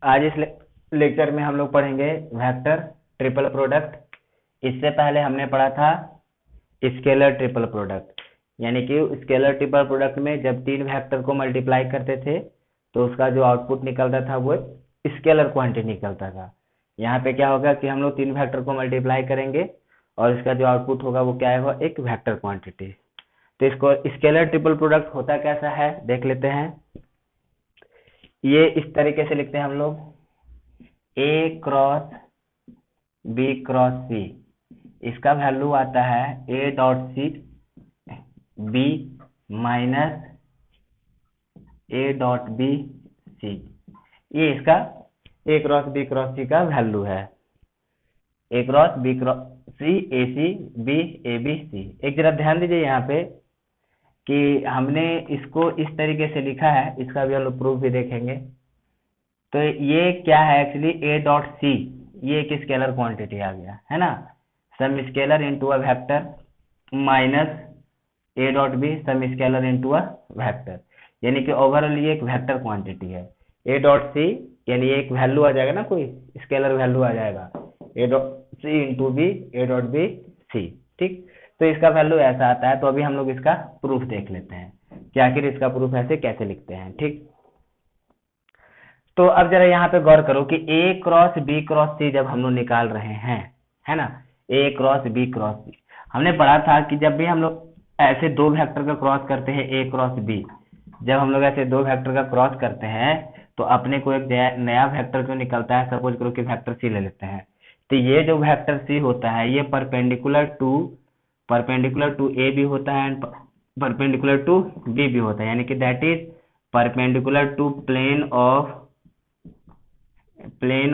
आज इस लेक्चर में हम लोग पढ़ेंगे वेक्टर ट्रिपल प्रोडक्ट। इससे पहले हमने पढ़ा था स्केलर ट्रिपल प्रोडक्ट, यानी कि स्केलर ट्रिपल प्रोडक्ट में जब तीन वेक्टर को मल्टीप्लाई करते थे तो उसका जो आउटपुट निकलता था वो स्केलर क्वांटिटी निकलता था। यहाँ पे क्या होगा कि हम लोग तीन वेक्टर को मल्टीप्लाई करेंगे और इसका जो आउटपुट होगा वो क्या है, एक वेक्टर क्वांटिटी। तो इसको स्केलर ट्रिपल प्रोडक्ट होता कैसा है देख लेते हैं। ये इस तरीके से लिखते हैं हम लोग, a cross B cross c, इसका वैल्यू आता है a dot C B minus A dot B c. ये इसका ए क्रॉस बी क्रॉस सी का वैल्यू है, a cross B cross c a c b a b c. एक जरा ध्यान दीजिए यहाँ पे कि हमने इसको इस तरीके से लिखा है, इसका भी हम लोग प्रूफ भी देखेंगे। तो ये क्या है एक्चुअली, ए डॉट सी ये एक स्केलर क्वांटिटी आ गया है ना, some scalar into a vector, minus A dot B some scalar into a vector, यानी कि ओवरऑल ये एक वेक्टर क्वांटिटी है। ए डॉट सी यानी एक वैल्यू आ जाएगा ना, कोई स्केलर वैल्यू आ जाएगा, A dot C into B A dot B C. ठीक, तो इसका वैल्यू ऐसा आता है। तो अभी हम लोग इसका प्रूफ देख लेते हैं कि आखिर इसका प्रूफ ऐसे कैसे लिखते हैं। ठीक, तो अब जरा यहाँ पे गौर करो कि ए क्रॉस बी क्रॉस सी जब हम लोग निकाल रहे हैं, है ना, a cross B cross c, हमने पढ़ा था कि जब भी हम लोग ऐसे दो वेक्टर का क्रॉस करते हैं ए क्रॉस बी, जब हम लोग ऐसे दो वेक्टर का क्रॉस करते हैं तो अपने को एक नया वेक्टर जो निकलता है, सपोज करो कि वेक्टर सी ले लेते हैं। तो ये जो वेक्टर सी होता है ये परपेंडिकुलर टू ए भी होता है एंड परपेंडिकुलर टू बी भी होता है, यानी कि that is perpendicular to plane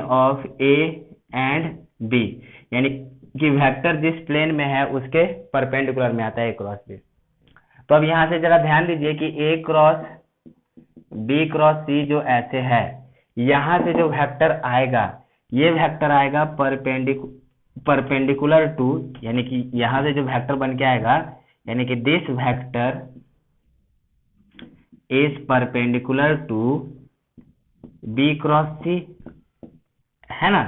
of A and B, यानी कि वेक्टर जिस प्लेन में है उसके परपेंडिकुलर में आता है ए क्रॉस बी। तो अब यहाँ से जरा ध्यान दीजिए कि ए क्रॉस बी क्रॉस सी जो ऐसे है, यहाँ से जो वेक्टर आएगा ये वेक्टर आएगा परपेंडिकुलर टू, यानी कि यहाँ से जो वेक्टर बन के आएगा, यानी कि this vector is perpendicular to b cross c, है ना।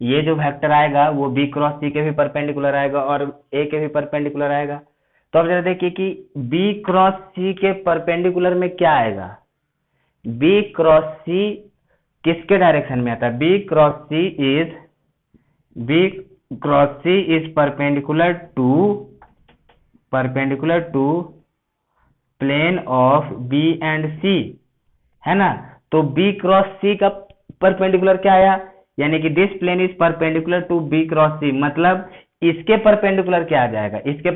ये जो वेक्टर आएगा वो बी क्रॉस सी के भी परपेंडिकुलर आएगा और ए के भी परपेंडिकुलर आएगा। तो अब जरा देखिए कि बी क्रॉस सी के परपेंडिकुलर में क्या आएगा, बी क्रॉस सी किसके डायरेक्शन में आता है, b cross c is perpendicular to plane of b and c, है ना। तो बी क्रॉस सी का परपेंडिकुलर क्या आया, यानी कि this plane is perpendicular to b cross c, मतलब इसके परपेंडिकुलर क्या आ जाएगा, इसके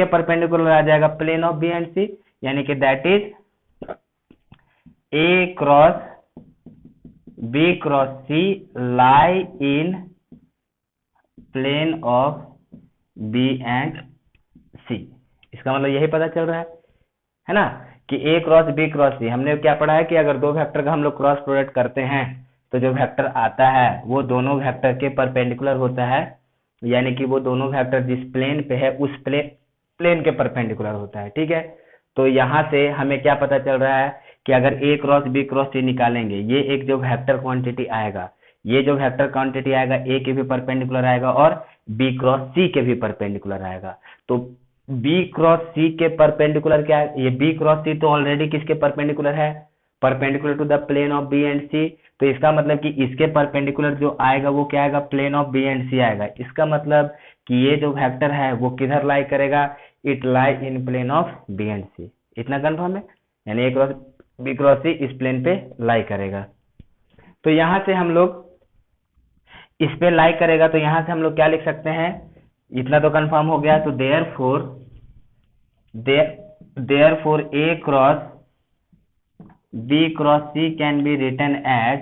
परपेंडिकुलर आ जाएगा plane of b and c, यानी कि that is a cross B cross c lie in plane of b and c. इसका मतलब यही पता चल रहा है ना, कि a cross B cross c. हमने क्या पढ़ा है कि अगर दो वेक्टर का हम लोग क्रॉस प्रोडक्ट करते हैं तो जो वेक्टर आता है वो दोनों वेक्टर के परपेंडिकुलर होता है, यानी कि वो दोनों वेक्टर जिस प्लेन पे है उस प्लेन के परपेंडिकुलर होता है। ठीक है, तो यहाँ से हमें क्या पता चल रहा है कि अगर ए क्रॉस बी क्रॉस सी निकालेंगे, ये एक जो वेक्टर क्वांटिटी आएगा, ये जो वेक्टर क्वांटिटी आएगा ए के भी परपेंडिकुलर आएगा और बी क्रॉस सी के भी परपेंडिकुलर आएगा। तो बी क्रॉस सी के परपेंडिकुलर क्या है, ये बी क्रॉस सी तो ऑलरेडी किसके परपेंडिकुलर है, perpendicular to the plane of b and c. तो इसका मतलब कि इसके परपेंडिकुलर जो आएगा वो क्या आएगा, प्लेन ऑफ बी एंड सी आएगा। इसका मतलब कि ये जो वेक्टर है वो किधर लाई करेगा, it lie in plane of b and c. इतना कंफर्म है, यानी a cross B cross c इस प्लेन पे लाई करेगा। तो यहाँ से हम लोग इस पे लाई करेगा, तो यहाँ से हम लोग क्या लिख सकते हैं, इतना तो कंफर्म हो गया। तो therefore A cross B cross C can be written as,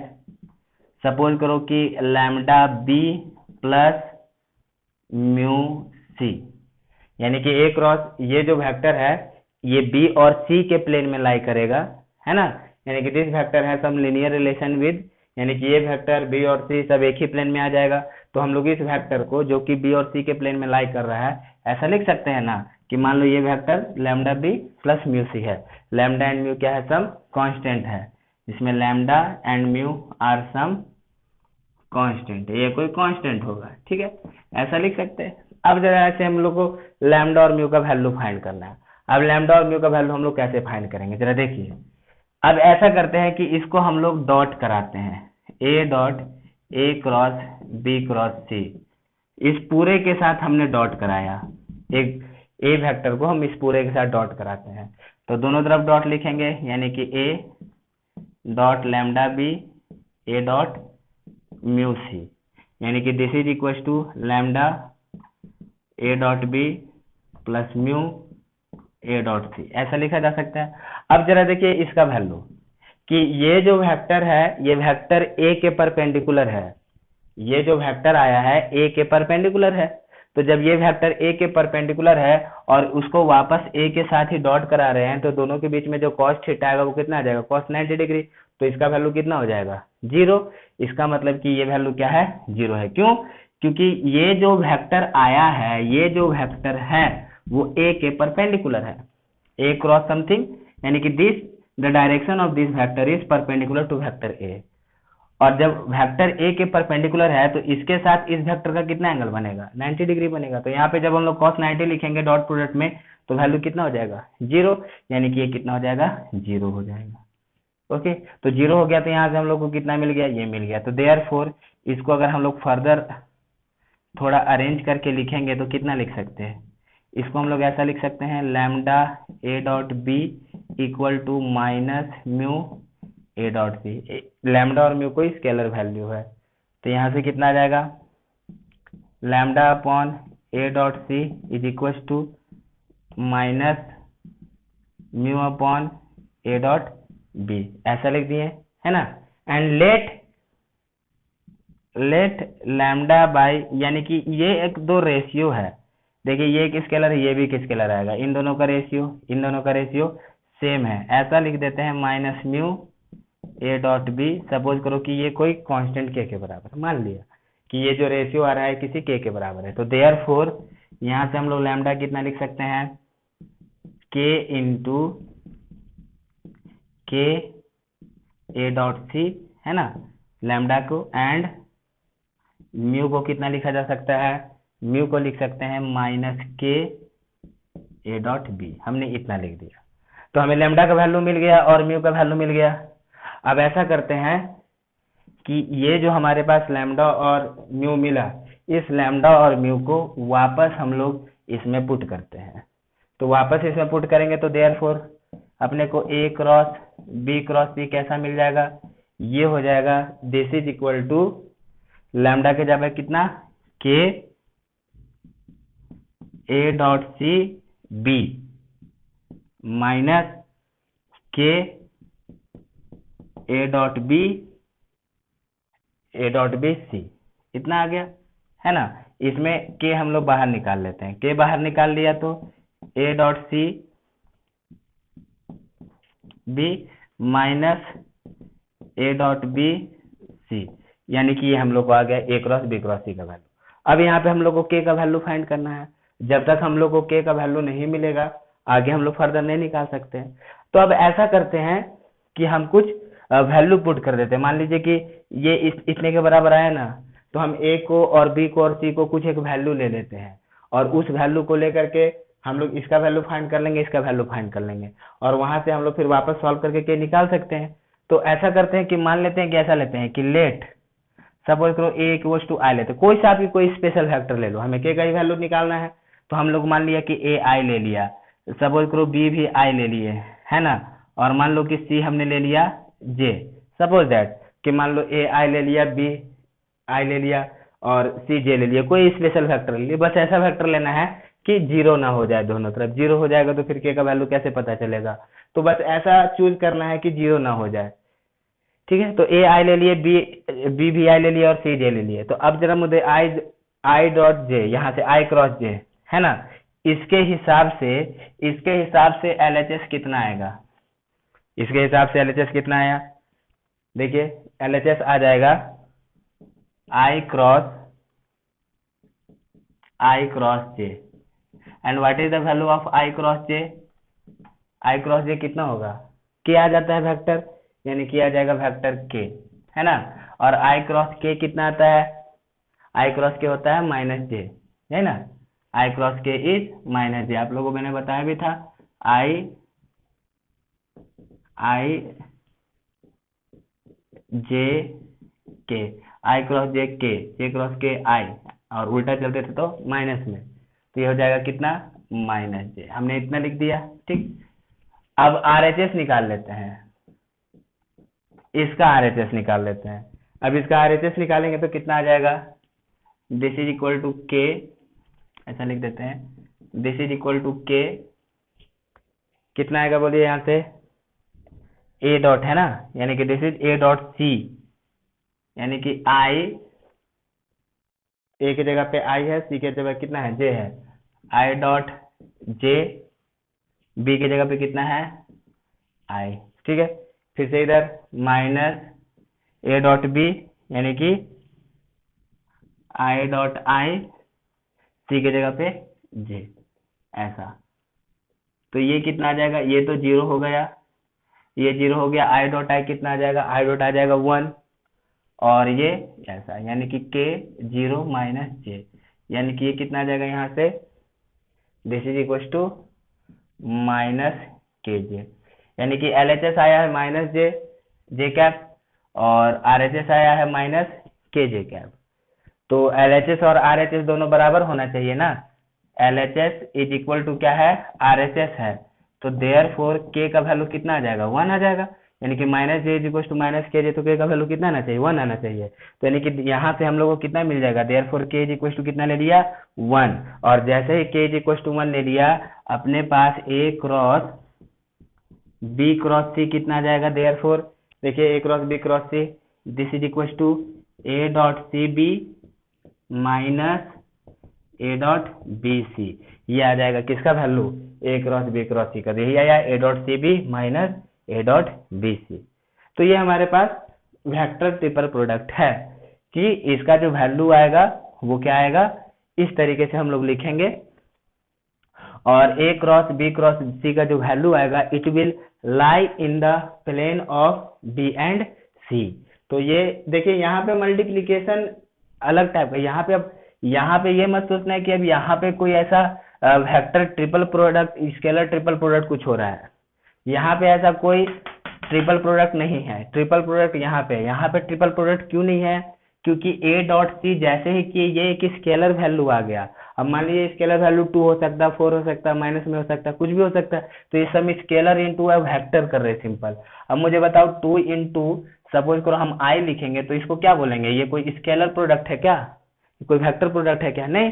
suppose करो कि lambda B plus mu C, यानी कि ए क्रॉस ये जो वेक्टर है ये बी और सी के प्लेन में लाई करेगा, है ना, यानी कि दिस वेक्टर है सम लीनियर रिलेशन विद, यानी कि ये वेक्टर बी और सी सब एक ही प्लेन में आ जाएगा। तो हम लोग इस वेक्टर को जो कि बी और सी के प्लेन में लाई कर रहा है ऐसा लिख सकते हैं ना, कि मान लो ये vector lambda B plus mu C है, लैम्डा एंड म्यू क्या है, सम कांस्टेंट है, जिसमें lambda and mu are some constant, ये कोई कांस्टेंट होगा, ठीक है, ऐसा लिख सकते हैं। अब जरा ऐसे हम लोग को लैम्डा और म्यू का वैल्यू फाइंड करना है। अब लैम्डा और म्यू का वैल्यू हम लोग कैसे फाइंड करेंगे, जरा देखिए। अब ऐसा करते हैं कि इसको हम लोग डॉट कराते हैं, ए dot a cross B cross c, इस पूरे के साथ हमने डॉट कराया, एक ए वेक्टर को हम इस पूरे के साथ डॉट कराते हैं, तो दोनों तरफ डॉट लिखेंगे, यानी कि A dot lambda B A dot mu C, यानी कि this is equal to lambda A dot B plus mu A dot C, ऐसा लिखा जा सकता है। अब जरा देखिए इसका वैल्यू कि ये जो वेक्टर है ये वेक्टर ए के परपेंडिकुलर है, ये जो वेक्टर आया है ए के परपेंडिकुलर है, तो जब ये वेक्टर ए के परपेंडिकुलर है और उसको वापस ए के साथ ही डॉट करा रहे हैं, तो दोनों के बीच में जो कॉस थीटा आएगा वो कितना आ जाएगा, कॉस 90 डिग्री, तो इसका वैल्यू कितना हो जाएगा, 0। इसका मतलब कि ये वैल्यू क्या है, 0 है। क्यों, क्योंकि ये जो वेक्टर आया है, ये जो वेक्टर है वो ए के परपेंडिकुलर है, ए क्रॉस समथिंग, यानी कि this the direction of this vector is perpendicular to vector A, और जब वेक्टर ए के परपेंडिकुलर है तो इसके साथ इस वेक्टर का कितना एंगल बनेगा, 90 डिग्री बनेगा। तो यहाँ पे जब हम लोग cos 90 लिखेंगे डॉट प्रोडक्ट में तो वैल्यू कितना हो जाएगा, 0, यानी कि ये कितना हो जाएगा, 0 हो जाएगा। ओके, तो 0 हो गया, तो यहाँ से हम लोग को कितना मिल गया, ये मिल गया। तो देयरफॉर इसको अगर हम लोग फर्दर थोड़ा अरेंज करके लिखेंगे तो कितना लिख सकते हैं, इसको हम लोग ऐसा लिख सकते हैं, lambda A dot B equal to minus mu A dot C, lambda और म्यू कोई स्केलर वैल्यू है, तो यहाँ से कितना आ जाएगा, lambda upon A dot C is equal to minus mu upon A dot B, ऐसा लिख दिए, है ना। एंड लेट लैम्डा बाई, यानी कि ये एक दो रेशियो है, देखिए ये एक स्केलर है, ये भी एक स्केलर आएगा, इन दोनों का रेशियो सेम है, ऐसा लिख देते हैं, minus mu A dot B. Suppose करो कि ये कोई कांस्टेंट के बराबर है, मान लिया कि ये जो रेशियो आ रहा है किसी के बराबर है, तो देयरफॉर यहाँ से हम लोग लैम्डा कितना लिख सकते हैं, के इंटू के ए डॉट सी, है ना, लैम्डा को, एंड म्यू को कितना लिखा जा सकता है, म्यू को लिख सकते हैं minus k A dot B, हमने इतना लिख दिया, तो हमें लैम्डा का वैल्यू मिल गया और म्यू का वैल्यू मिल गया। अब ऐसा करते हैं कि ये जो हमारे पास लैम्डा और म्यू मिला, इस लैम्डा और म्यू को वापस हम लोग इसमें पुट करते हैं, तो वापस इसमें पुट करेंगे तो देयरफॉर अपने को ए क्रॉस बी कैसा मिल जाएगा, ये हो जाएगा, this is equal to lambda के जगह कितना, k A dot C B minus k A dot B C, इतना आ गया, है ना। इसमें के हम लोग बाहर निकाल लेते हैं, के बाहर निकाल लिया तो A dot C B minus A dot B C, यानी कि ये हम लोग को आ गया ए क्रॉस बी क्रॉस सी का वैल्यू। अब यहाँ पे हम लोग को के का वैल्यू फाइंड करना है, जब तक हम लोग को के का वैल्यू नहीं मिलेगा आगे हम लोग फर्दर नहीं निकाल सकते हैं। तो अब ऐसा करते हैं कि हम कुछ वैल्यू पुट कर देते हैं, मान लीजिए कि ये इतने के बराबर आया ना, तो हम ए को और बी को और सी को कुछ एक वैल्यू ले लेते हैं, और उस वैल्यू को लेकर के हम लोग इसका वैल्यू फाइंड कर लेंगे, इसका वैल्यू फाइंड कर लेंगे, और वहां से हम लोग फिर वापस सॉल्व करके के निकाल सकते हैं। तो ऐसा करते हैं कि मान लेते हैं कि ऐसा लेते हैं कि लेट सपोज करो ए इक्वल्स टू आई लेते, कोई सा भी कोई स्पेशल फैक्टर ले लो, हमें के का ही वैल्यू निकालना है, तो हम लोग मान लिया कि ए आई ले लिया, सपोज करो बी भी आई ले लिए, है ना, और मान लो कि सी हमने ले लिया जे, सपोज दैट कि मान लो ए आई ले लिया, बी आई ले लिया और सी जे ले लिया, कोई स्पेशल फैक्टर ले लिया, बस ऐसा फैक्टर लेना है कि जीरो ना हो जाए, दोनों तरफ जीरो हो जाएगा तो फिर के का वैल्यू कैसे पता चलेगा, तो बस ऐसा चूज करना है कि जीरो ना हो जाए, ठीक है। तो ए आई ले लिए, बी भी आई ले लिया और सी जे ले लिए, तो अब जरा मुझे आई डॉट जे, यहाँ से आई क्रॉस जे, है ना, इसके हिसाब से एलएचएस कितना आएगा, इसके हिसाब से एलएचएस कितना आया, देखिए एलएचएस आ जाएगा i cross j, and what is the value of i cross j, कितना होगा, के आ जाता है वेक्टर, यानी कि आ जाएगा वेक्टर के, है ना। और आई क्रॉस के कितना आता है, आई क्रॉस के होता है माइनस जे, है ना। आई क्रॉस के इज माइनस जे, आप लोगों को मैंने बताया भी था। आई जे के, आई क्रॉस जे के, जे क्रॉस के आई, और उल्टा चलते थे तो माइनस में, तो ये हो जाएगा कितना, माइनस जे। हमने इतना लिख दिया, ठीक। अब आरएचएस निकाल लेते हैं, इसका आरएचएस निकाल लेते हैं। अब इसका आरएचएस निकालेंगे तो कितना आ जाएगा, दिस इज इक्वल टू के, ऐसा लिख देते हैं, दिस इज इक्वल टू के, कितना आएगा बोलिए यहाँ से, ए डॉट, है ना, यानी कि this is A dot C, यानी कि आई, ए की जगह पे आई है, सी की जगह कितना है, जे है, आई डॉट जे, बी की जगह पे कितना है, आई, ठीक है। फिर से इधर माइनस ए डॉट बी, यानी कि आई डॉट आई, सी की जगह पे जे, ऐसा। तो ये कितना आ जाएगा, ये तो जीरो हो गया, ये जीरो हो गया, आई डॉट आई कितना आ जाएगा, आई डॉट आ जाएगा 1, और ये ऐसा, यानी कि के जीरो माइनस जे, यानी कि ये कितना आ जाएगा यहाँ से, this is equal to minus k j, यानी कि एलएचएस आया है माइनस जे, जे कैप, और आरएचएस आया है माइनस के जे कैप। तो एलएचएस और आरएचएस दोनों बराबर होना चाहिए ना, एलएचएस इज इक्वल टू क्या है, आरएचएस है, तो देयरफॉर के का वैल्यू कितना आ जाएगा, 1 आ जाएगा, यानी कि minus j is equal to minus k j, तो के का वैल्यू कितना आना चाहिए, 1 आना चाहिए। तो यानी कि यहाँ से हम लोग को कितना मिल जाएगा, देयरफॉर के इज इक्वल टू कितना ले लिया, 1, और जैसे ही के इज इक्वल टू 1 ले लिया, अपने पास a cross B cross c कितना आ जाएगा, देयरफॉर देखिए a cross B cross c, this is equal to a dot C B minus A dot B c, ये आ जाएगा किसका value, a cross B cross सी का, यही आया a dot C B minus A dot B c. तो ये हमारे पास वेक्टर ट्रिपल प्रोडक्ट है कि इसका जो वैल्यू आएगा वो क्या आएगा, इस तरीके से हम लोग लिखेंगे, और ए क्रॉस बी क्रॉस सी का जो वैल्यू आएगा, it will lie in the plane of b and c. तो ये देखिए यहाँ पे मल्टीप्लीकेशन अलग टाइप का, यहाँ पे ये मत सोचना है कि अब यहाँ पे कोई ऐसा vector triple product, scalar triple product कुछ हो रहा है, यहाँ पे ऐसा कोई ट्रिपल प्रोडक्ट नहीं है। ट्रिपल प्रोडक्ट यहाँ पे ट्रिपल प्रोडक्ट क्यों नहीं है, क्योंकि ए डॉट सी जैसे ही कि ये एक स्केलर वैल्यू आ गया, अब मान लीजिए स्केलर वैल्यू 2 हो सकता है, 4 हो सकता है, माइनस में हो सकता है, कुछ भी हो सकता है, तो ये सब स्केलर इंटू वेक्टर कर रहे हैं सिंपल। अब मुझे बताओ 2 इंटू सपोज करो हम आई लिखेंगे तो इसको क्या बोलेंगे, ये कोई स्केलर प्रोडक्ट है क्या, कोई वेक्टर प्रोडक्ट है क्या, नहीं,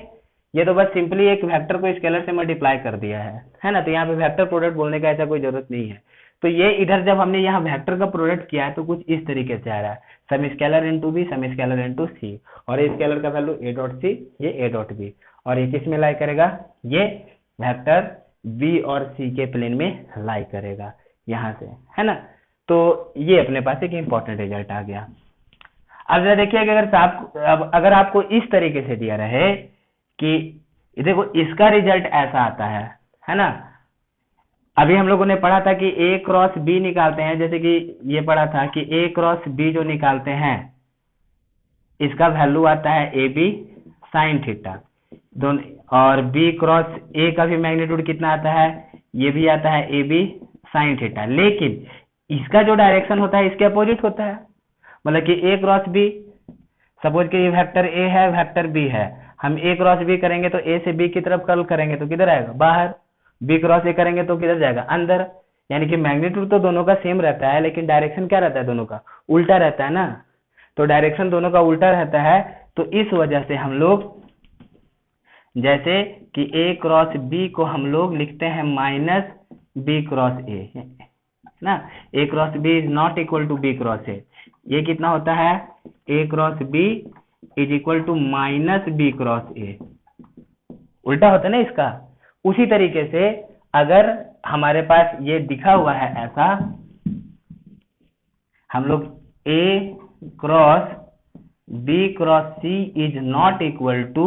ये तो बस सिंपली एक वेक्टर को स्केलर से मल्टीप्लाई कर दिया है ना। तो यहाँ पे वेक्टर प्रोडक्ट बोलने का ऐसा कोई जरूरत नहीं है। तो ये इधर जब हमने यहाँ वेक्टर का प्रोडक्ट किया है तो कुछ इस तरीके से आ रहा है, some scalar into b, some scalar into c, और ये स्केलर का वैल्यू ए डॉट सी, ये ए डॉट बी, और ये किस में लाई करेगा, ये वेक्टर बी और सी के प्लेन में लाई करेगा यहाँ से, है ना। तो ये अपने पास एक इंपॉर्टेंट रिजल्ट आ गया। अब जरा देखिए कि अगर आपको इस तरीके से दिया रहे कि देखो इसका रिजल्ट ऐसा आता है ना। अभी हम लोगों ने पढ़ा था कि ए क्रॉस बी निकालते हैं, जैसे कि ये पढ़ा था कि ए क्रॉस बी जो निकालते हैं इसका वैल्यू आता है ए बी साइन थीटा दोनों, और बी क्रॉस ए का भी मैग्नीट्यूड कितना आता है, ये भी आता है ए बी साइन थीटा, लेकिन इसका जो डायरेक्शन होता है इसके अपोजिट होता है। मतलब कि ए क्रॉस बी, सपोज कि ये वेक्टर ए है वेक्टर बी है, हम ए क्रॉस बी करेंगे तो ए से बी की तरफ कर्ल करेंगे तो किधर आएगा, बाहर, बी क्रॉस ए करेंगे तो किधर जाएगा, अंदर। यानी कि मैग्नीट्यूड तो दोनों का सेम रहता है, लेकिन डायरेक्शन क्या रहता है, दोनों का उल्टा रहता है ना। तो डायरेक्शन दोनों का उल्टा रहता है, तो इस वजह से हम लोग जैसे कि ए क्रॉस बी को हम लोग लिखते हैं माइनस बी क्रॉस ए ना, a cross b is not equal to b cross a, ये कितना होता है, a cross b is equal to minus b cross a, उल्टा होता है ना इसका। उसी तरीके से अगर हमारे पास ये दिखा हुआ है ऐसा, हम लोग a cross B cross c is not equal to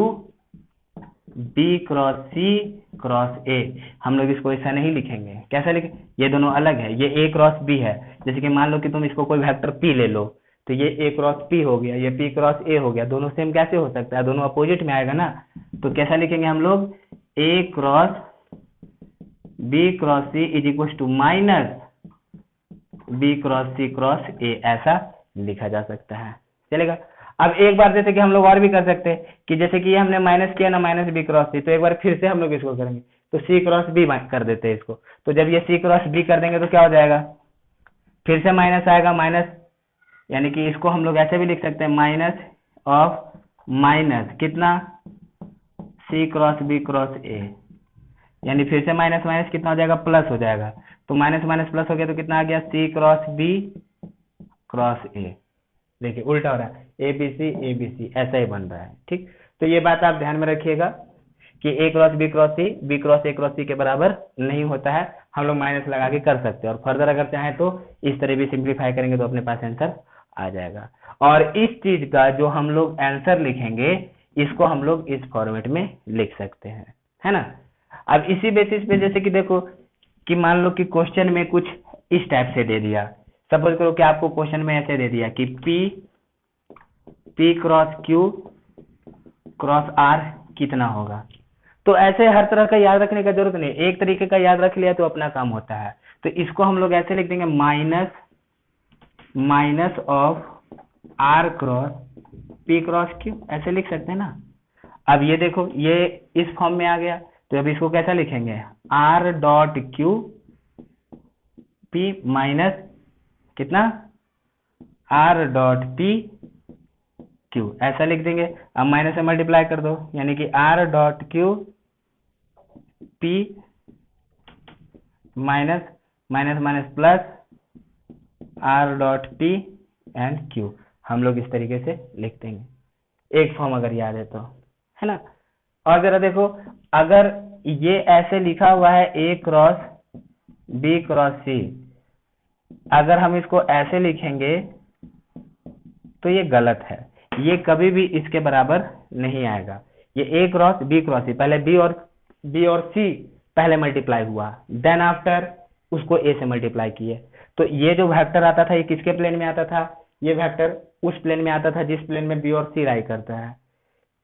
b cross c cross a. हम लोग इसको ऐसा नहीं लिखेंगे, कैसा लिखें, ये दोनों अलग है, ये ए क्रॉस बी है। जैसे कि मान लो कि तुम इसको कोई वेक्टर पी ले लो, तो ये ए क्रॉस पी हो गया, ये पी क्रॉस ए हो गया, दोनों सेम कैसे हो सकता है, दोनों अपोजिट में आएगा ना। तो कैसा लिखेंगे हम लोग, a cross B cross c is equal to minus b cross c cross a, ऐसा लिखा जा सकता है, चलेगा। अब एक बार जैसे कि हम लोग और भी कर सकते हैं कि जैसे कि ये हमने माइनस किया ना, माइनस बी क्रॉस सी, तो एक बार फिर से हम लोग इसको करेंगे, तो सी क्रॉस बी कर देते हैं इसको। तो जब ये सी क्रॉस बी कर देंगे तो क्या हो जाएगा, फिर से माइनस आएगा, माइनस, यानी कि इसको हम लोग ऐसे भी लिख सकते हैं, माइनस ऑफ माइनस कितना, सी क्रॉस बी क्रॉस ए, यानी फिर से माइनस माइनस कितना हो जाएगा, प्लस हो जाएगा। तो माइनस माइनस प्लस हो गया तो कितना आ गया, सी क्रॉस बी क्रॉस ए। देखिए उल्टा हो रहा है, ए बी सी ऐसा ही बन रहा है, ठीक। तो ये बात आप ध्यान में रखिएगा कि a cross B cross c, b cross A cross c के बराबर नहीं होता है। हम लोग माइनस लगा के कर सकते हैं, और फर्दर अगर चाहें तो इस तरह भी सिंप्लीफाई करेंगे तो अपने पास आंसर आ जाएगा। और इस चीज का जो हम लोग आंसर लिखेंगे, इसको हम लोग इस फॉर्मेट में लिख सकते हैं, है ना। अब इसी बेसिस पे जैसे कि देखो कि मान लो कि क्वेश्चन में कुछ इस टाइप से दे दिया, सपोज करो कि आपको क्वेश्चन में ऐसे दे दिया कि P cross Q cross R कितना होगा। तो ऐसे हर तरह का याद रखने का जरूरत नहीं, एक तरीके का याद रख लिया तो अपना काम होता है। तो इसको हम लोग ऐसे लिख देंगे, minus of R cross P cross Q, ऐसे लिख सकते हैं ना। अब ये देखो ये इस फॉर्म में आ गया, तो अब इसको कैसा लिखेंगे, R dot Q P minus कितना, R डॉट P Q, ऐसा लिख देंगे। अब माइनस से मल्टीप्लाई कर दो, यानी कि R dot Q P minus minus minus plus R dot P and Q, हम लोग इस तरीके से लिख देंगे, एक फॉर्म अगर याद है तो, है ना। और जरा देखो, अगर ये ऐसे लिखा हुआ है A cross B cross C, अगर हम इसको ऐसे लिखेंगे तो ये गलत है, ये कभी भी इसके बराबर नहीं आएगा। ये A cross B cross C, पहले B और C पहले मल्टीप्लाई हुआ, देन आफ्टर उसको A से मल्टीप्लाई किए, तो ये जो वेक्टर आता था ये किसके प्लेन में आता था, ये वेक्टर उस प्लेन में आता था जिस प्लेन में B और C लाई करता है।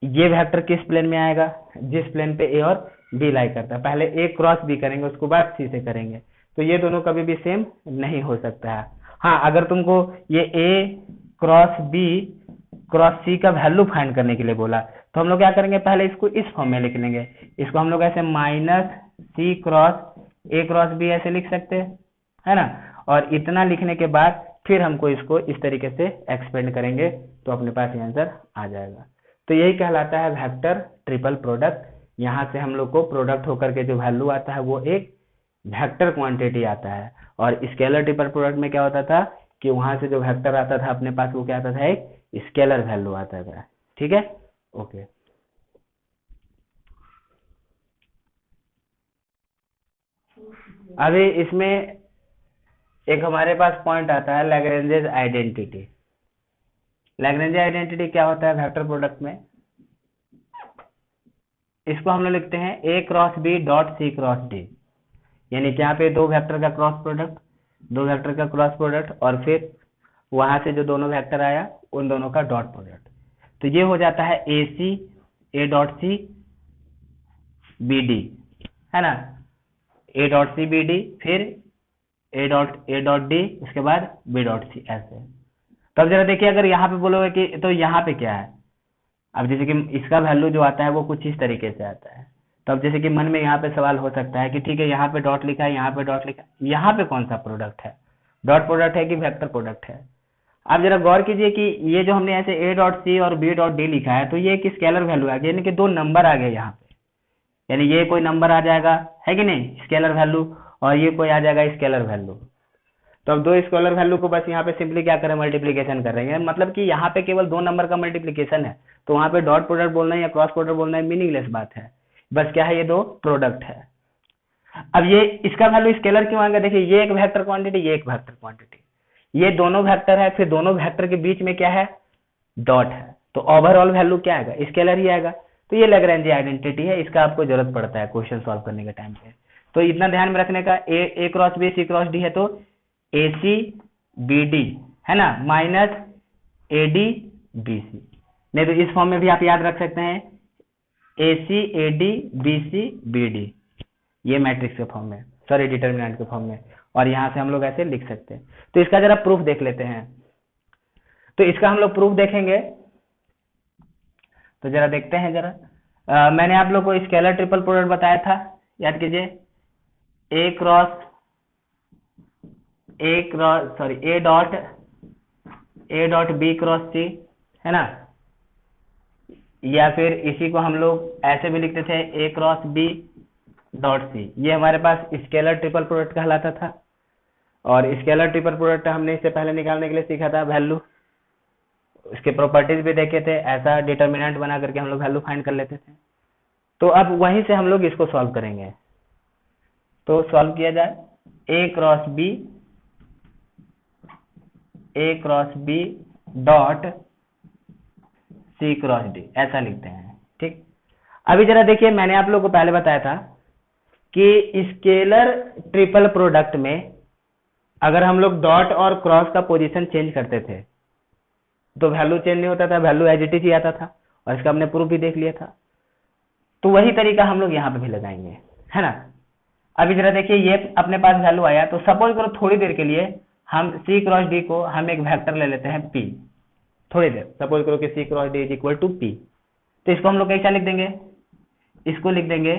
ये वेक्टर किस प्लेन में आएगा, जिस प्लेन पे A और B लाई करता है। पहले A क्रॉस B करेंगे, उसके बाद C से करेंगे, तो ये दोनों कभी भी सेम नहीं हो सकता है। हाँ, अगर तुमको ये A cross B cross C का वैल्यू फाइंड करने के लिए बोला, तो हम लोग क्या करेंगे, पहले इसको इस फॉर्म में लिख लेंगे। इसको हम लोग ऐसे minus C cross A cross B ऐसे लिख सकते हैं, है ना। और इतना लिखने के बाद फिर हमको इसको इस तरीके से एक्सपेंड करेंगे तो अपने पास ये आंसर आ जाएगा। तो यही कहलाता है वेक्टर ट्रिपल प्रोडक्ट। यहाँ से हम लोग को प्रोडक्ट होकर के जो वैल्यू आता है वो एक वेक्टर क्वांटिटी आता है, और स्केलर ट्रिपल प्रोडक्ट में क्या होता था कि वहां से जो वेक्टर आता था अपने पास वो क्या आता था, एक स्केलर वैल्यू आता था, ठीक है, ओके। अभी इसमें एक हमारे पास पॉइंट आता है लैग्रेंजेस आइडेंटिटी। लैग्रेंज आइडेंटिटी क्या होता है वेक्टर प्रोडक्ट में, इसको हम लोग लिखते हैं A cross B dot C cross D, यानी कि यहाँ पे दो वेक्टर का क्रॉस प्रोडक्ट, और फिर वहां से जो दोनों वेक्टर आया उन दोनों का डॉट प्रोडक्ट, तो ये हो जाता है A dot C B D, है ना, A dot C B D, फिर A डॉट D, उसके बाद B डॉट C, ऐसे। तब जरा देखिए, अगर यहाँ पे बोलोगे कि तो यहाँ पे क्या है, अब जैसे कि इसका वैल्यू जो आता है वो कुछ इस तरीके से आता है, तब जैसे कि मन में यहाँ पे सवाल हो सकता है कि ठीक है यहाँ पे डॉट लिखा है, यहाँ पे डॉट लिखा है, यहाँ पे कौन सा प्रोडक्ट है, डॉट प्रोडक्ट है कि वेक्टर प्रोडक्ट है। आप जरा गौर कीजिए कि ये जो हमने ऐसे A डॉट C और B डॉट D लिखा है, तो ये एक स्केलर वैल्यू आ गया, यानी कि दो नंबर आ गए यहाँ पे, यानी ये कोई नंबर आ जाएगा, है कि नहीं, स्केलर वैल्यू, और ये कोई आ जाएगा स्केलर वैल्यू। तो अब दो स्केलर वैल्यू को बस यहाँ पे सिंपली क्या करें, मल्टीप्लीकेशन कर रहे हैं, मतलब कि यहाँ पे केवल दो नंबर का मल्टीप्लीकेशन है, तो वहाँ पे डॉट प्रोडक्ट बोलना है या क्रॉस प्रोडक्ट बोलना है मीनिंगलेस बात है, बस क्या है, ये दो प्रोडक्ट है। अब ये इसका वैल्यू स्केलर क्यों आएगा, देखिए ये एक वेक्टर क्वांटिटी, ये एक वेक्टर क्वांटिटी, ये दोनों वेक्टर है, फिर दोनों वेक्टर के बीच में क्या है, डॉट है, तो ओवरऑल वैल्यू क्या आएगा, स्केलर ही आएगा। तो ये लैग्रेंज आइडेंटिटी है, इसका आपको जरूरत पड़ता है क्वेश्चन सॉल्व करने के टाइम पे। तो इतना ध्यान में रखने का, a cross b c cross d है तो ए सी बी डी है ना, minus a d b c. नहीं तो इस फॉर्म में भी आप याद रख सकते हैं, a c a d b c b d, ये मैट्रिक्स के फॉर्म में, सॉरी डिटर्मिनेंट के फॉर्म में, और यहां से हम लोग ऐसे लिख सकते हैं। तो इसका जरा प्रूफ देख लेते हैं। तो इसका हम लोग प्रूफ देखेंगे, तो जरा देखते हैं जरा। मैंने आप लोग को स्केलर ट्रिपल प्रोडक्ट बताया था, याद कीजिए, ए डॉट बी क्रॉस सी है ना, या फिर इसी को हम लोग ऐसे भी लिखते थे, ए क्रॉस बी डॉट सी। ये हमारे पास स्केलर ट्रिपल प्रोडक्ट कहलाता था। और स्केलर ट्रिपल प्रोडक्ट हमने इससे पहले निकालने के लिए सीखा था वैल्यू, उसके प्रॉपर्टीज भी देखे थे, ऐसा डिटर्मिनेंट बना करके हम लोग वैल्यू फाइंड कर लेते थे। तो अब वहीं से हम लोग इसको सॉल्व करेंगे। तो सॉल्व किया जाए, a cross B dot c cross d, ऐसा लिखते हैं, ठीक। अभी जरा देखिए, मैंने आप लोग को पहले बताया था कि स्केलर ट्रिपल प्रोडक्ट में अगर हम लोग डॉट और क्रॉस का पोजीशन चेंज करते थे तो वैल्यू चेंज नहीं होता था, वैल्यू एज इट इज ही आता था, और इसका हमने प्रूफ भी देख लिया था। तो वही तरीका हम लोग यहाँ पे भी लगाएंगे, है ना। अभी जरा देखिए, ये अपने पास वैल्यू आया, तो सपोज करो थोड़ी देर के लिए हम सी क्रॉस डी को हम एक वेक्टर ले लेते हैं पी, थोड़ी देर सपोज करो कि c cross d is equal to p. तो इसको हम लोग कैसा लिख देंगे, इसको लिख देंगे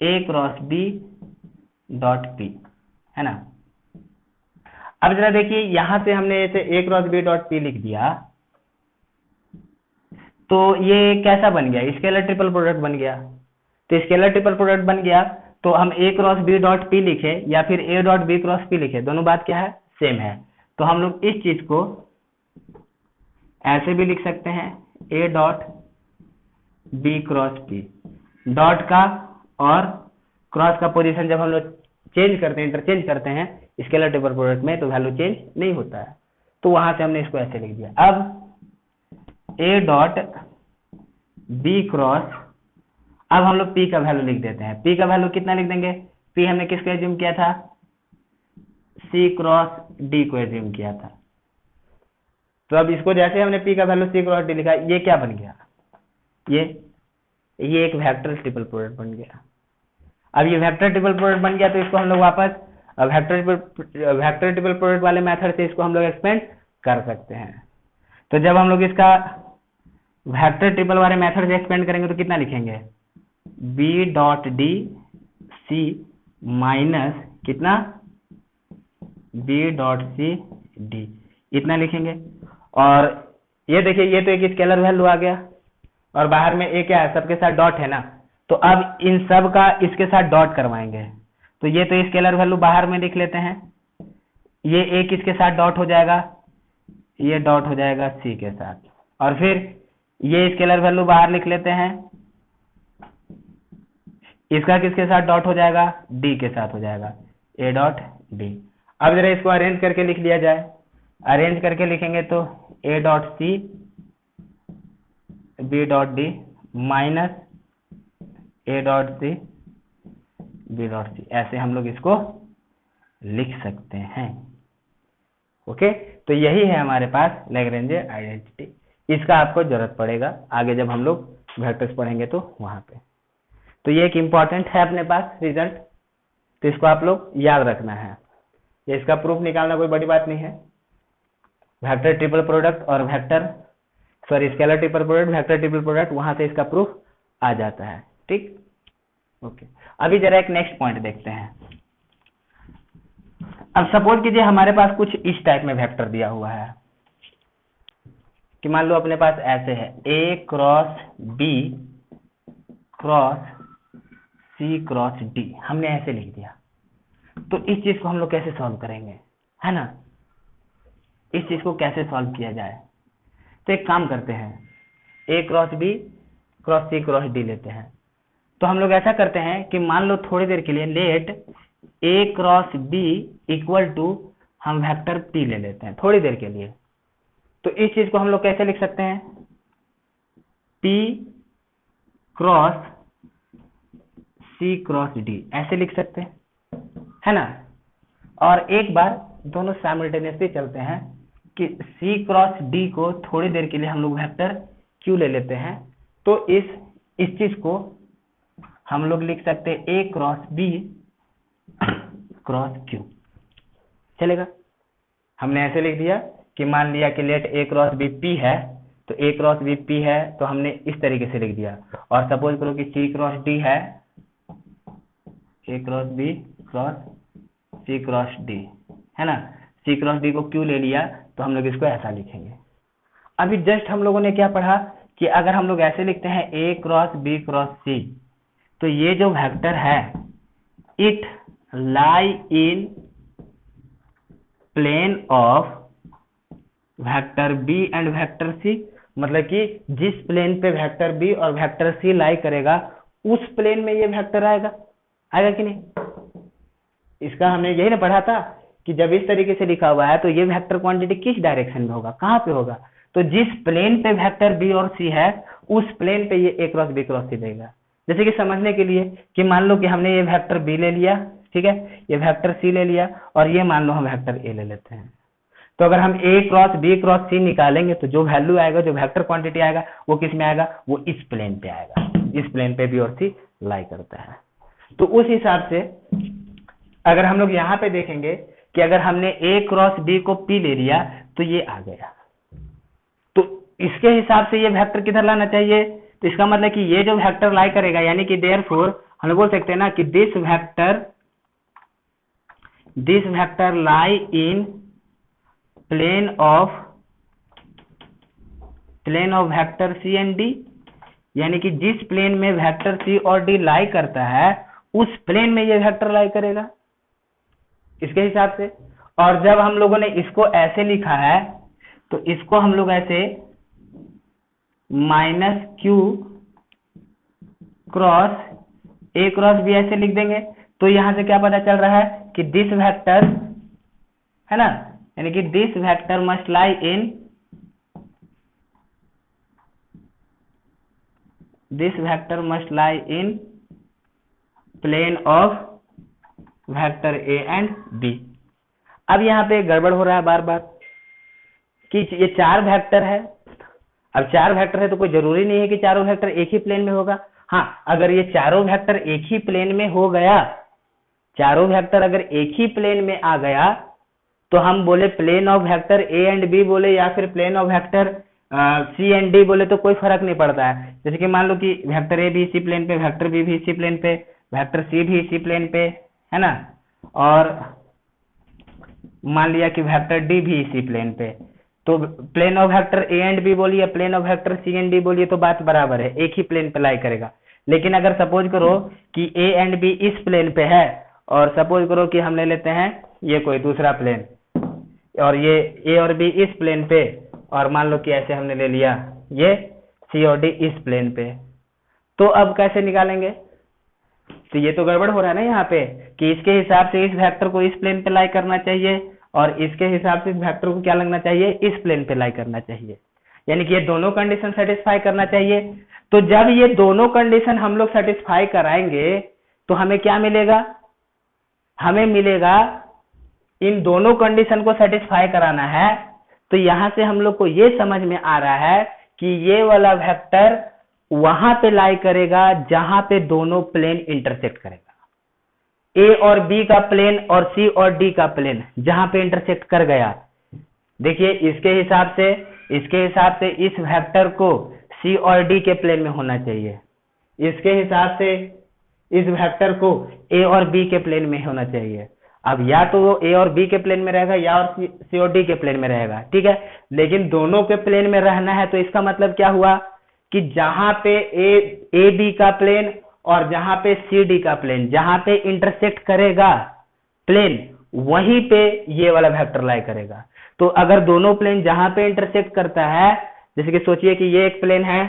ए क्रॉस बी डॉट पी, है ना। अब जरा देखिए, यहां से हमने ऐसे ए क्रॉस बी डॉट पी लिख दिया, तो ये कैसा बन गया, स्केलर ट्रिपल प्रोडक्ट बन गया। तो स्केलर ट्रिपल प्रोडक्ट बन गया, तो हम A cross B dot P लिखे या फिर A dot B cross P लिखे, दोनों बात क्या है, सेम है। तो हम लोग इस चीज को ऐसे भी लिख सकते हैं, ए dot B cross P, dot का और क्रॉस का पोजीशन जब हम लोग चेंज करते हैं, इंटरचेंज करते हैं स्केलर ट्रिपल प्रोडक्ट में, तो वैल्यू चेंज नहीं होता है। तो वहां से हमने इसको ऐसे लिख दिया। अब ए डॉट बी क्रॉस, अब हम लोग पी का वैल्यू लिख देते हैं। पी का वैल्यू कितना लिख देंगे, पी हमने किसको एज्यूम किया था, सी क्रॉस डी को एज्यूम किया था। तो अब इसको जैसे हमने पी का वैल्यू सी क्रॉस डी लिखा, ये क्या बन गया, ये एक वेक्टर ट्रिपल प्रोडक्ट बन गया। अब ये वेक्टर ट्रिपल प्रोडक्ट बन गया, तो इसको हम लोग वापस वेक्टर ट्रिपल प्रोडक्ट वाले मेथड से इसको हम लोग एक्सपेंड कर सकते हैं। तो जब हम लोग इसका वेक्टर ट्रिपल वाले मेथड से एक्सपेंड करेंगे तो कितना लिखेंगे, B dot D C minus कितना, बी डॉट सी डी, इतना लिखेंगे। और ये देखिए, ये तो एक स्केलर वैल्यू आ गया, और बाहर में ए क्या है, सबके साथ डॉट है ना। तो अब इन सब का इसके साथ डॉट करवाएंगे, तो ये तो स्केलर वैल्यू बाहर में लिख लेते हैं, ये ए किसके साथ डॉट हो जाएगा, ये डॉट हो जाएगा सी के साथ, और फिर ये स्केलर वैल्यू बाहर लिख लेते हैं, इसका किसके साथ डॉट हो जाएगा, डी के साथ हो जाएगा, ए डॉट डी। अब जरा इसको अरेंज करके लिख लिया जाए। अरेंज करके लिखेंगे तो A dot C B dot D minus A dot C B dot C, ऐसे हम लोग इसको लिख सकते हैं। ओके, तो यही है हमारे पास लैग्रेंज आइडेंटिटी। इसका आपको जरूरत पड़ेगा आगे जब हम लोग वेक्टर्स पढ़ेंगे तो वहां पे। तो ये एक इम्पॉर्टेंट है अपने पास रिजल्ट, तो इसको आप लोग याद रखना है। ये इसका प्रूफ निकालना कोई बड़ी बात नहीं है। वेक्टर ट्रिपल प्रोडक्ट और scalar triple product, vector triple product, वहां से इसका प्रूफ आ जाता है, ठीक। ओके, अभी जरा एक नेक्स्ट पॉइंट देखते हैं। अब सपोज कीजिए हमारे पास कुछ इस टाइप में वेक्टर दिया हुआ है कि मान लो अपने पास ऐसे है, a cross B cross c cross D, हमने ऐसे लिख दिया। तो इस चीज को हम लोग कैसे सॉल्व करेंगे, है ना, इस चीज को कैसे सॉल्व किया जाए। तो एक काम करते हैं, A cross B cross c cross D लेते हैं। तो हम लोग ऐसा करते हैं कि मान लो थोड़ी देर के लिए let A cross B equal to हम वेक्टर पी ले लेते हैं थोड़ी देर के लिए। तो इस चीज को हम लोग कैसे लिख सकते हैं, P cross c cross D, ऐसे लिख सकते हैं, है ना। और एक बार दोनों साइमल्टेनियसली चलते हैं कि सी क्रॉस डी को थोड़ी देर के लिए हम लोग वेक्टर क्यू ले लेते हैं, तो इस चीज को हम लोग लिख सकते हैं A cross B cross Q, चलेगा। हमने ऐसे लिख दिया कि मान लिया कि late A cross B P है, तो ए क्रॉस बी पी है तो हमने इस तरीके से लिख दिया। और सपोज करो कि सी क्रॉस डी है, a cross B cross c cross d, है ना। सी क्रॉस डी को क्यों ले लिया, तो हम लोग इसको ऐसा लिखेंगे। अभी जस्ट हम लोगों ने क्या पढ़ा कि अगर हम लोग ऐसे लिखते हैं A cross B cross C, तो ये जो वेक्टर है it lie in plane of vector B and vector C, मतलब कि जिस प्लेन पे वेक्टर बी और वेक्टर सी लाई करेगा उस प्लेन में ये वेक्टर आएगा कि नहीं। इसका हमने यही ना पढ़ा था कि जब इस तरीके से लिखा हुआ है तो ये वेक्टर क्वांटिटी किस डायरेक्शन में होगा, कहाँ पे होगा, तो जिस प्लेन पे वेक्टर बी और सी है उस प्लेन पे ये ए क्रॉस बी क्रॉस सी देगा। जैसे कि समझने के लिए कि मान लो कि हमने ये वेक्टर बी ले लिया, ठीक है, ये वेक्टर सी ले लिया और ये मान लो हम वेक्टर ए ले लेते हैं, तो अगर हम ए क्रॉस बी क्रॉस सी निकालेंगे तो जो वैल्यू आएगा, जो वेक्टर क्वांटिटी आएगा वो किस में आएगा, वो इस प्लेन पे आएगा, इस प्लेन पे बी और सी लाई करता है। तो उस हिसाब से अगर हम लोग यहाँ पे देखेंगे कि अगर हमने ए क्रॉस बी को पी ले लिया तो ये आ गया, तो इसके हिसाब से ये वेक्टर किधर लाना चाहिए, तो इसका मतलब कि ये जो वेक्टर लाई करेगा, यानी कि देयरफॉर हम लोग बोल सकते हैं ना कि this vector lie in plane of vector C and D, यानी कि जिस प्लेन में वेक्टर सी और डी लाई करता है उस प्लेन में ये वेक्टर लाई करेगा इसके हिसाब से। और जब हम लोगों ने इसको ऐसे लिखा है तो इसको हम लोग ऐसे माइनस क्यू क्रॉस ए क्रॉस बी ऐसे लिख देंगे, तो यहां से क्या पता चल रहा है कि दिस वेक्टर, है ना, यानी कि this vector must lie in plane of vector A and B. अब यहाँ पे गड़बड़ हो रहा है बार बार कि ये 4 वेक्टर है। अब 4 वेक्टर है तो कोई जरूरी नहीं है कि चारों वेक्टर एक ही प्लेन में होगा। हाँ, अगर ये चारों वेक्टर एक ही प्लेन में हो गया, चारों वेक्टर अगर एक ही प्लेन में आ गया तो हम बोले plane of vector A and B बोले या फिर plane of vector C and D बोले तो कोई फर्क नहीं पड़ता है। जैसे कि मान लो कि वेक्टर ए भी इसी प्लेन पे, वेक्टर बी भी इसी प्लेन पे, वेक्टर सी भी इसी प्लेन पे, है ना, और मान लिया कि वेक्टर डी भी इसी प्लेन पे, तो plane of vector A and B बोलिए, plane of vector C and D बोलिए, तो बात बराबर है, एक ही प्लेन पे लाई करेगा। लेकिन अगर सपोज करो कि ए एंड बी इस प्लेन पे है और सपोज करो कि हम ले लेते हैं ये कोई दूसरा प्लेन और ये ए और बी इस प्लेन पे, और मान लो कि ऐसे हमने ले लिया ये सी और डी इस प्लेन पे, तो अब कैसे निकालेंगे, तो ये तो गड़बड़ हो रहा है ना यहाँ पे कि इसके हिसाब से इस वेक्टर को इस प्लेन पे लाई करना चाहिए और इसके हिसाब से इस वेक्टर को क्या लगना चाहिए, इस प्लेन पे लाई करना चाहिए, यानी कि ये दोनों कंडीशन सेटिस्फाई करना चाहिए। तो जब ये दोनों कंडीशन हम लोग सेटिस्फाई कराएंगे तो हमें क्या मिलेगा, हमें मिलेगा इन दोनों कंडीशन को सेटिस्फाई कराना है, तो यहां से हम लोग को ये समझ में आ रहा है कि ये वाला वेक्टर वहां पे लाई करेगा जहां पे दोनों प्लेन इंटरसेक्ट करेगा। ए और बी का प्लेन और सी और डी का प्लेन जहां पे इंटरसेक्ट कर गया, देखिए इसके हिसाब से इस वेक्टर को सी और डी के प्लेन में होना चाहिए, इसके हिसाब से इस वेक्टर को ए और बी के प्लेन में होना चाहिए। अब या तो वो ए और बी के प्लेन में रहेगा या और सी और डी के प्लेन में रहेगा, ठीक है, लेकिन दोनों के प्लेन में रहना है, तो इसका मतलब क्या हुआ कि जहां पे ए बी का प्लेन और जहां पे सी डी का प्लेन, जहां पे इंटरसेक्ट करेगा प्लेन, वहीं पे ये वाला वेक्टर लाई करेगा। तो अगर दोनों प्लेन जहां पे इंटरसेक्ट करता है, जैसे कि सोचिए कि ये एक प्लेन है,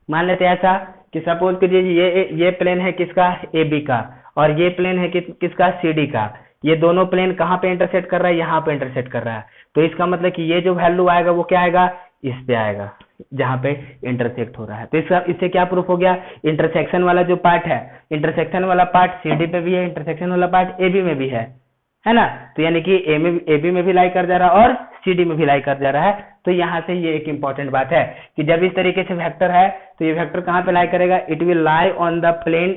मान लेते हैं ऐसा कि सपोज कीजिए ये प्लेन है किसका, ए बी का, और ये प्लेन है किसका, सी डी का। ये दोनों प्लेन कहाँ पे इंटरसेक्ट कर रहा है, यहाँ पे इंटरसेक्ट कर रहा है, तो इसका मतलब कि ये जो वैल्यू आएगा वो क्या आएगा, इस पे आएगा, जहाँ पे इंटरसेक्ट हो रहा है। तो इससे क्या प्रूफ हो गया, इंटरसेक्शन वाला जो पार्ट है, इंटरसेक्शन वाला पार्ट CD पे भी है, इंटरसेक्शन वाला पार्ट AB में भी है ना। तो यानी कि AB में भी लाई कर जा रहा है और CD में भी लाई कर जा रहा है। तो यहाँ से ये एक इंपॉर्टेंट बात है कि जब इस तरीके से वेक्टर है तो ये वेक्टर कहाँ पे लाई करेगा, it will lie on the plane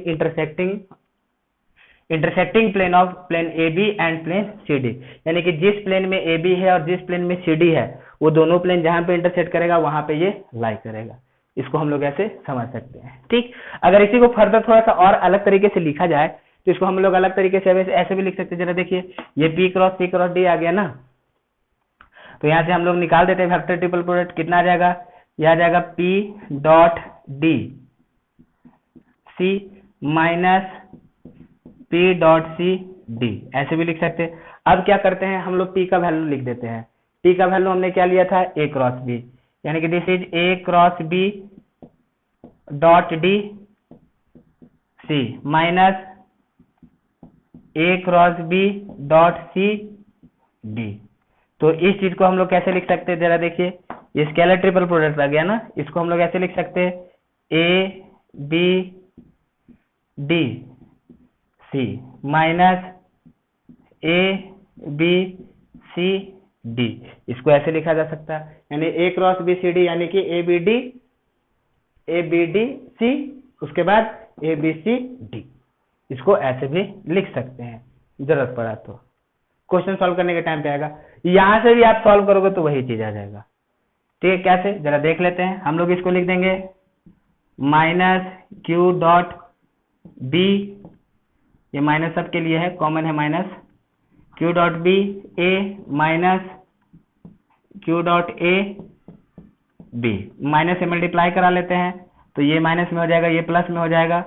intersecting plane of plane AB and plane CD। यानी कि जिस प्लेन में AB है और जिस प्लेन में CD है, वो दोनों प्लेन जहां पे इंटरसेक्ट करेगा वहां पे ये लाई करेगा। इसको हम लोग ऐसे समझ सकते हैं। ठीक, अगर इसी को फर्दर थोड़ा सा और अलग तरीके से लिखा जाए तो इसको हम लोग अलग तरीके से ऐसे भी लिख सकते हैं। जरा देखिए, ये P cross C cross D आ गया ना, तो यहाँ से हम लोग निकाल देते हैं वेक्टर ट्रिपल प्रोडक्ट। कितना आ जाएगा, यह आ जाएगा P dot D C minus P dot C D, ऐसे भी लिख सकते हैं। अब क्या करते हैं, हम लोग P का वैल्यू लिख देते हैं। P का वैल्यू हमने क्या लिया था, A क्रॉस B, यानी कि this is A cross B dot D C minus A cross B dot C D। तो इस चीज को हम लोग कैसे लिख सकते हैं, जरा देखिए, ये स्केलर ट्रिपल प्रोडक्ट आ गया ना, इसको हम लोग ऐसे लिख सकते हैं A B D C minus A B C D, इसको ऐसे लिखा जा सकता है। यानी A cross B C D यानी कि A B D C, उसके बाद A B C D, इसको ऐसे भी लिख सकते हैं जरूरत पड़ा तो। क्वेश्चन सॉल्व करने के टाइम पे आएगा, यहां से भी आप सॉल्व करोगे तो वही चीज आ जाएगा। ठीक है, कैसे जरा देख लेते हैं। हम लोग इसको लिख देंगे माइनस Q डॉट B, ये माइनस सबके लिए है, कॉमन है minus, Q dot B A minus Q dot A B, minus से मल्टीप्लाई करा लेते हैं तो ये माइनस में हो जाएगा, ये प्लस में हो जाएगा,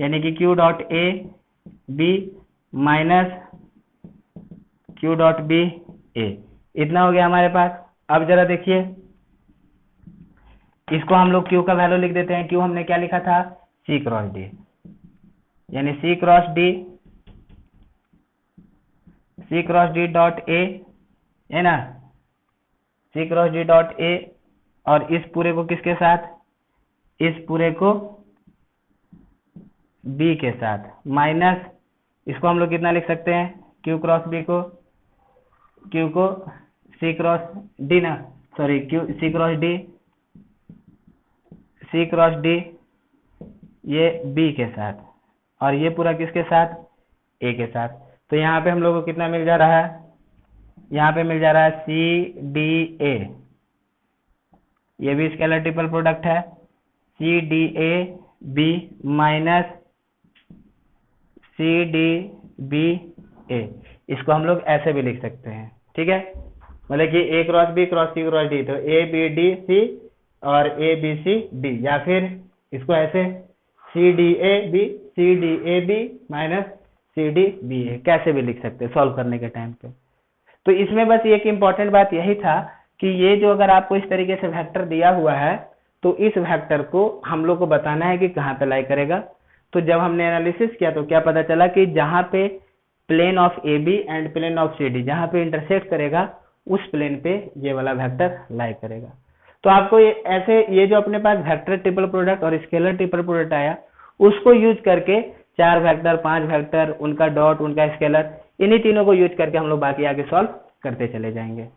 यानी कि Q dot A B minus Q dot B A, इतना हो गया हमारे पास। अब जरा देखिए, इसको हम लोग Q का वैल्यू लिख देते हैं। Q हमने क्या लिखा था, C क्रॉस D, यानी C cross D dot A है ना, C cross D dot A, और इस पूरे को किसके साथ, इस पूरे को B के साथ, माइनस इसको हम लोग कितना लिख सकते हैं, Q क्रॉस B को, Q को C क्रॉस D ना, सॉरी C क्रॉस D ये B के साथ, और ये पूरा किसके साथ, A के साथ। तो यहाँ पे हम लोग को कितना मिल जा रहा है, यहाँ पे मिल जा रहा है CDA, ये भी स्केलर ट्रिपल प्रोडक्ट है, CDA B माइनस CDBA, इसको हम लोग ऐसे भी लिख सकते हैं। ठीक है, मतलब कि A cross B cross C cross D, तो ABDC और ABCD, या फिर इसको ऐसे CDAB माइनस CDBA, कैसे भी लिख सकते हैं सॉल्व करने के टाइम पे। तो इसमें बस एक इम्पॉर्टेंट बात यही था कि ये जो अगर आपको इस तरीके से वेक्टर दिया हुआ है तो इस वेक्टर को हम लोग को बताना है कि कहाँ पे लाई करेगा। तो जब हमने एनालिसिस किया तो क्या पता चला कि जहाँ पे plane of AB and plane of CD जहाँ पे इंटरसेक्ट करेगा उस प्लेन पे ये वाला वेक्टर लाई करेगा। तो आपको ये जो अपने पास वेक्टर ट्रिपल प्रोडक्ट और स्केलर ट्रिपल प्रोडक्ट आया, उसको यूज करके 4 वेक्टर 5 वेक्टर, उनका डॉट, उनका स्केलर, इन्हीं तीनों को यूज करके हम लोग बाकी आगे सॉल्व करते चले जाएंगे।